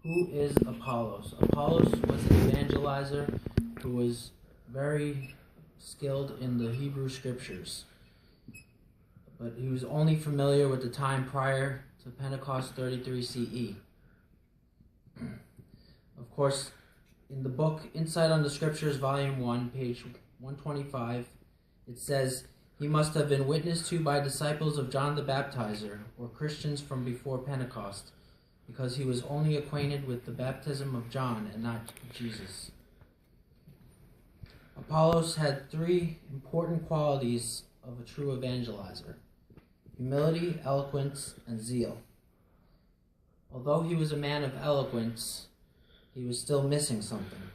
Who is Apollos? Apollos was an evangelizer who was very skilled in the Hebrew scriptures, but he was only familiar with the time prior to Pentecost 33 CE. Of course, in the book Insight on the Scriptures, Volume 1, page 125, it says, "He must have been witnessed to by disciples of John the Baptizer, or Christians from before Pentecost, because he was only acquainted with the baptism of John and not Jesus." Apollos had three important qualities of a true evangelizer: humility, eloquence, and zeal. Although he was a man of eloquence, he was still missing something.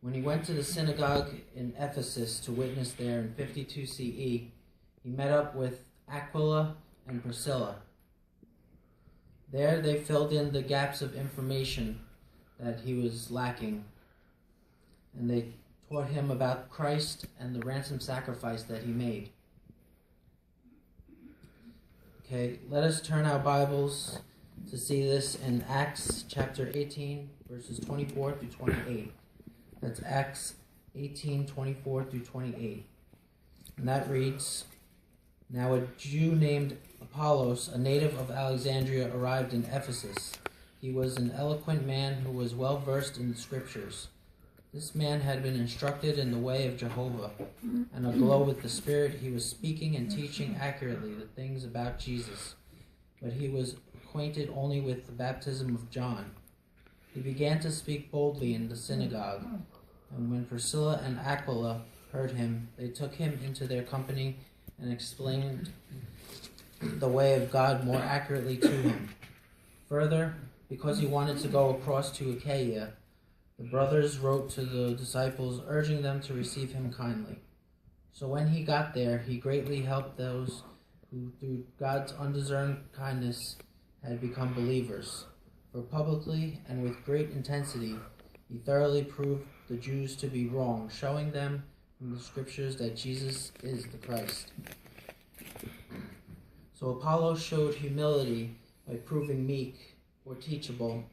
When he went to the synagogue in Ephesus to witness there in 52 CE, he met up with Aquila and Priscilla. There they filled in the gaps of information that he was lacking, and they taught him about Christ and the ransom sacrifice that he made. Okay, let us turn our Bibles to see this in Acts chapter 18, verses 24 through 28. That's Acts 18, 24 through 28. And that reads, "Now a Jew named Apollos, a native of Alexandria, arrived in Ephesus. He was an eloquent man who was well versed in the scriptures. This man had been instructed in the way of Jehovah, and aglow with the Spirit, he was speaking and teaching accurately the things about Jesus. But he was acquainted only with the baptism of John. He began to speak boldly in the synagogue, and when Priscilla and Aquila heard him, they took him into their company and explained the way of God more accurately to him. Further, because he wanted to go across to Achaia, the brothers wrote to the disciples, urging them to receive him kindly. So when he got there, he greatly helped those who, through God's undeserved kindness, had become believers. For publicly and with great intensity, he thoroughly proved the Jews to be wrong, showing them from the scriptures that Jesus is the Christ." So Apollos showed humility by proving meek or teachable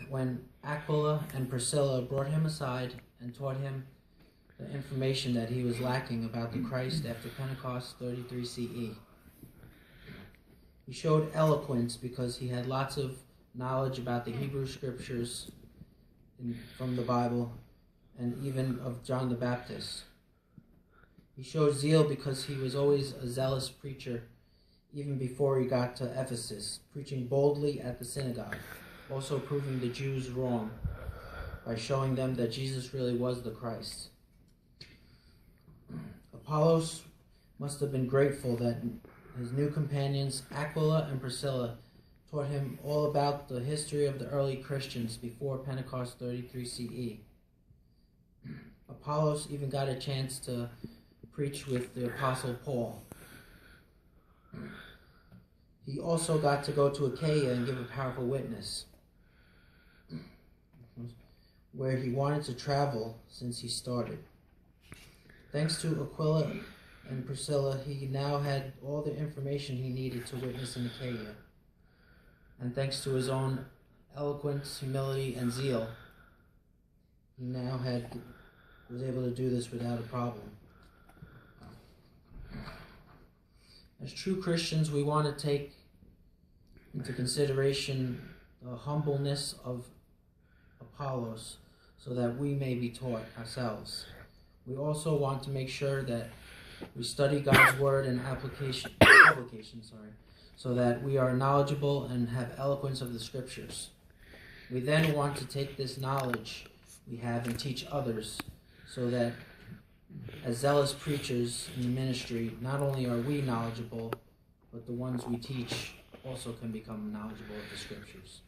when Aquila and Priscilla brought him aside and taught him the information that he was lacking about the Christ after Pentecost 33 CE. He showed eloquence because he had lots of knowledge about the Hebrew scriptures from the Bible and even of John the Baptist. He showed zeal because he was always a zealous preacher even before he got to Ephesus, preaching boldly at the synagogue, also proving the Jews wrong by showing them that Jesus really was the Christ. Apollos must have been grateful that his new companions, Aquila and Priscilla, taught him all about the history of the early Christians before Pentecost 33 CE. Apollos even got a chance to preach with the Apostle Paul. He also got to go to Achaia and give a powerful witness, where he wanted to travel since he started. Thanks to Aquila and Priscilla, he now had all the information he needed to witness in Achaia. And thanks to his own eloquence, humility, and zeal, he now was able to do this without a problem. As true Christians, we want to take into consideration the humbleness of Apollos so that we may be taught ourselves. We also want to make sure that we study God's word and application, so that we are knowledgeable and have eloquence of the scriptures. We then want to take this knowledge we have and teach others, so that as zealous preachers in the ministry, not only are we knowledgeable, but the ones we teach also can become knowledgeable of the scriptures.